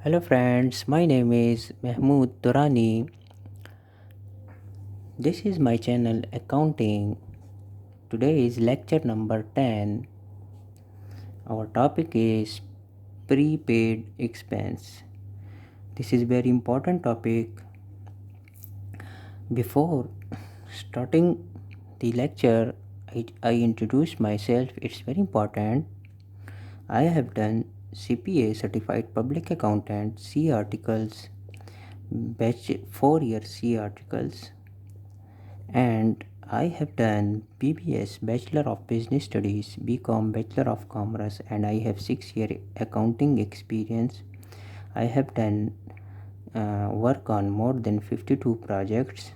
Hello friends, my name is Mahmood Durani. This is my channel Accounting. Today is lecture number 10. Our topic is prepaid expense. This is very important topic. Before starting the lecture, I introduce myself. It's very important. I have done CPA certified public accountant, C articles, batch 4-year C articles, and I have done BBS Bachelor of Business Studies, BCom Bachelor of Commerce, and I have 6-year accounting experience. I have done work on more than 52 projects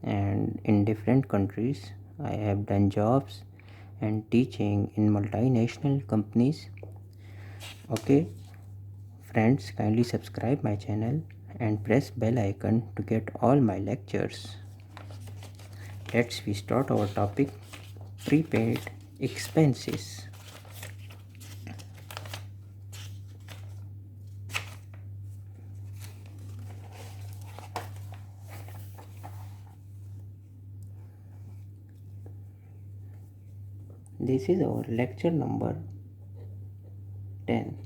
and in different countries. I have done jobs and teaching in multinational companies. Okay, friends, kindly subscribe my channel and press bell icon to get all my lectures. Let's we start our topic, prepaid expenses. This is our lecture number 10,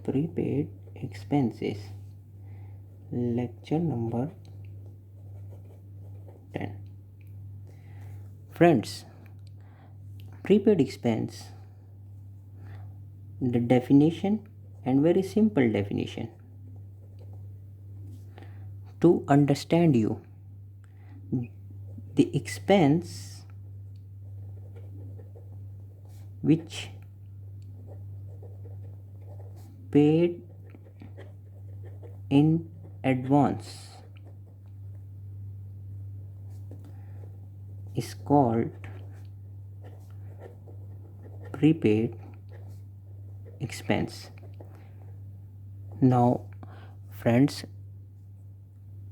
prepaid expenses. Lecture number 10. Friends, prepaid expense, the definition and very simple definition. To understand you, the expense which paid in advance is called prepaid expense. Now, friends,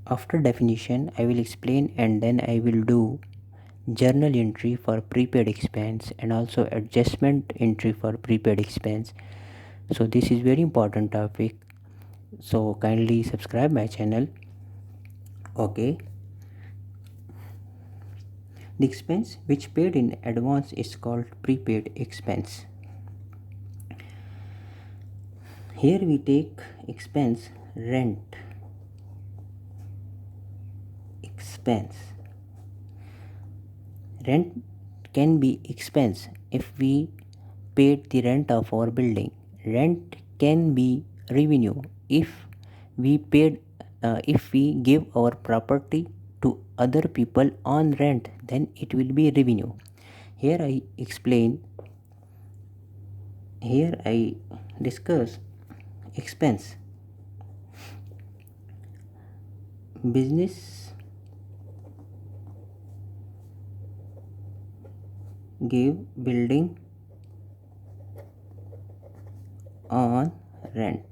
after definition, I will explain and then I will do journal entry for prepaid expense and also adjustment entry for prepaid expense. So this is very important topic. So kindly subscribe my channel. Okay. The expense which paid in advance is called prepaid expense. Here we take expense rent expense. Rent can be expense if we paid the rent of our building. Rent can be revenue if we paid if we give our property to other people on rent, then it will be revenue. Here I explain, here I discuss expense. Business give building on rent.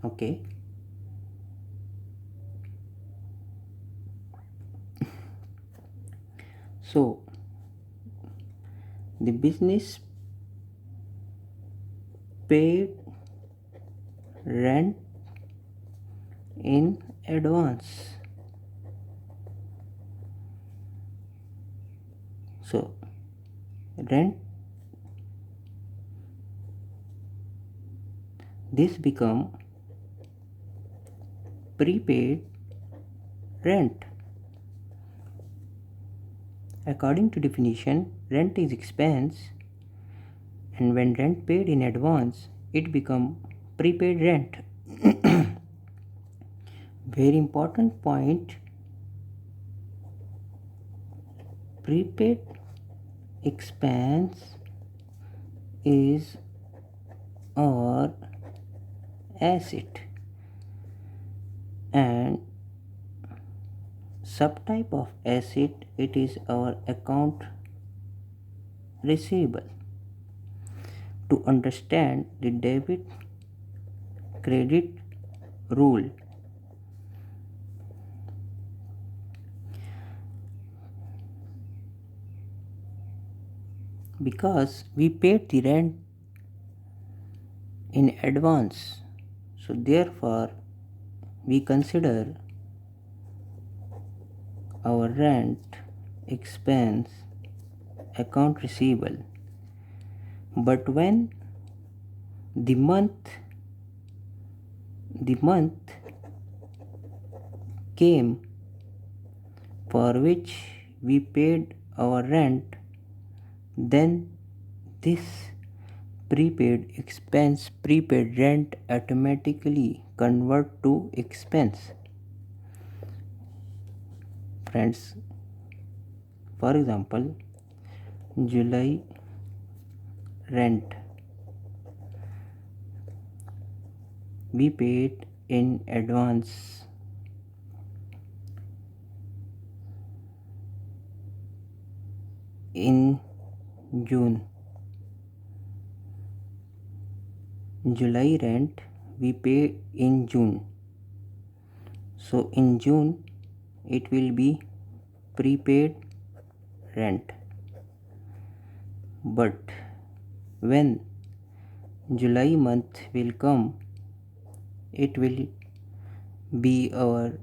Okay. So the business paid rent in advance. So rent, this become prepaid rent. According to definition, rent is expense, and when rent paid in advance, it become prepaid rent. Very important point, prepaid expense is our asset and subtype of asset, it is our account receivable. To understand the debit credit rule, because we paid the rent in advance. So therefore we consider our rent expense account receivable. But when the month came for which we paid our rent, then this prepaid rent automatically convert to expense. Friends, for example, July rent we paid in advance in June. July rent we pay in June. So in June it will be prepaid rent. But when July month will come, it will be our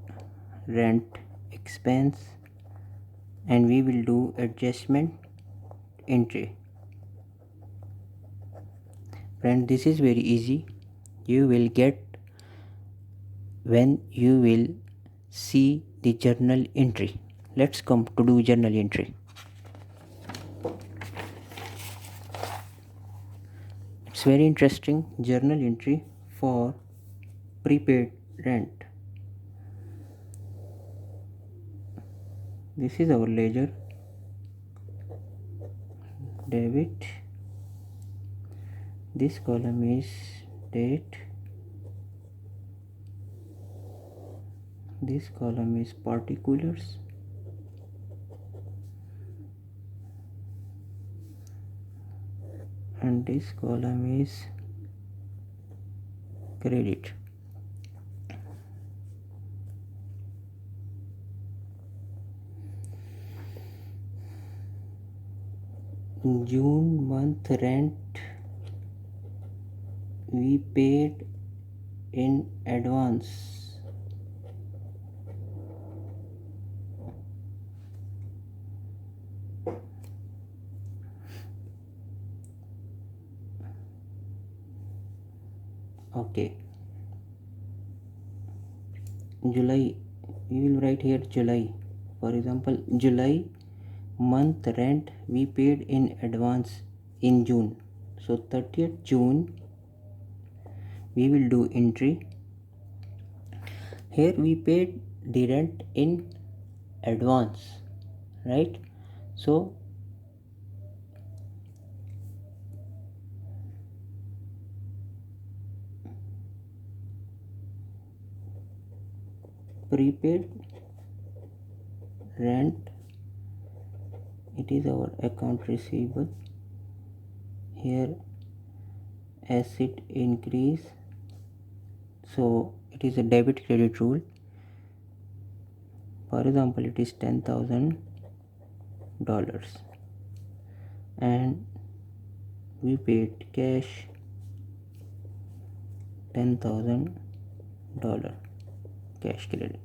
rent expense and we will do adjustment entry. Friend, this is very easy. You will get when you will see the journal entry. Let's come to do journal entry. It's very interesting journal entry for prepaid rent. This is our ledger. Debit. This column is date. This column is particulars. And this column is credit. June month rent we paid in advance. Okay. July, we will write here July. For example, July month rent we paid in advance in June. So 30th June we will do entry. Here we paid the rent in advance, right? So prepaid rent, it is our account receivable. Here asset increase, so it is a debit credit rule. For example, it is $10,000 and we paid cash $10,000 cash credit.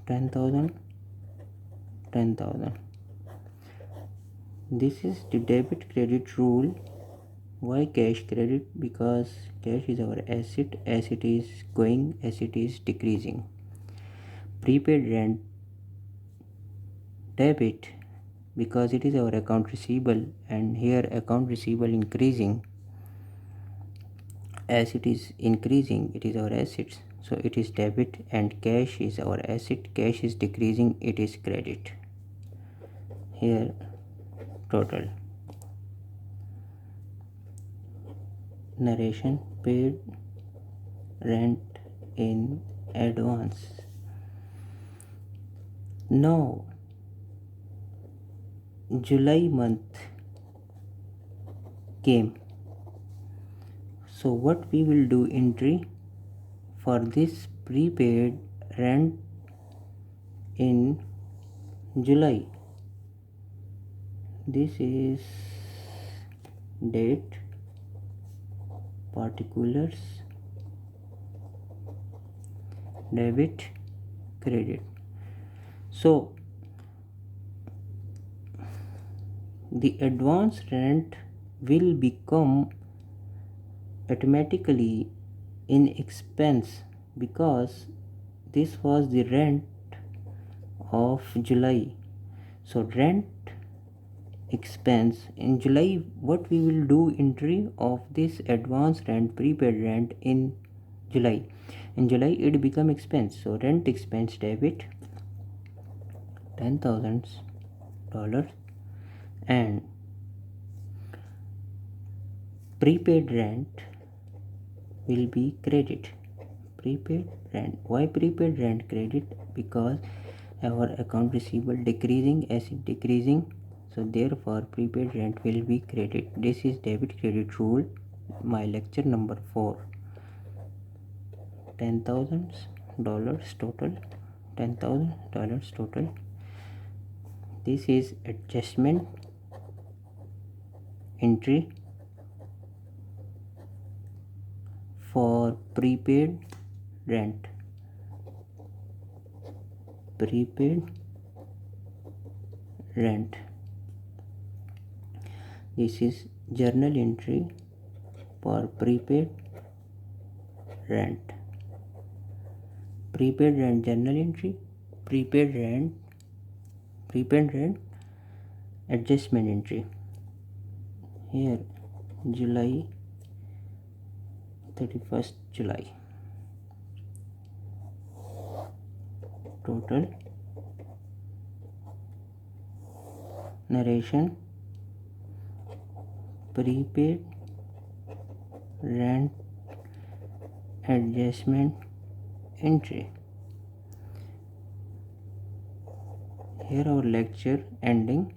10,000. This is the debit credit rule. Why cash credit? Because cash is our asset. Asset is going, asset is decreasing. Prepaid rent debit because it is our account receivable, and here account receivable increasing. As it is increasing, it is our assets, so it is debit, and cash is our asset. Cash is decreasing, it is credit. Here total narration paid rent in advance. Now July month came, so what we will do entry for this prepaid rent in July. This is date, particulars, debit, credit. So the advance rent will become automatically in expense because this was the rent of July. So rent expense in July, what we will do entry of this advance rent, prepaid rent in July. In July it become expense. So rent expense debit $10,000 and prepaid rent will be credit. Prepaid rent. Why prepaid rent credit? Because our account receivable decreasing as it decreasing, so therefore prepaid rent will be credit. This is debit credit rule. My lecture number 4. $10,000 total. $10,000 total. This is adjustment entry for prepaid rent. Prepaid rent. This is journal entry for prepaid rent. Prepaid rent journal entry. Prepaid rent adjustment entry. Here July 31st July. Total narration prepaid rent adjustment entry. Here our lecture ending.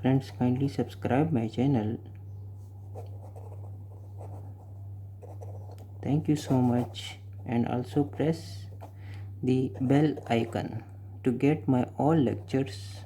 Friends, kindly subscribe my channel. Thank you so much, and also press the bell icon to get my all lectures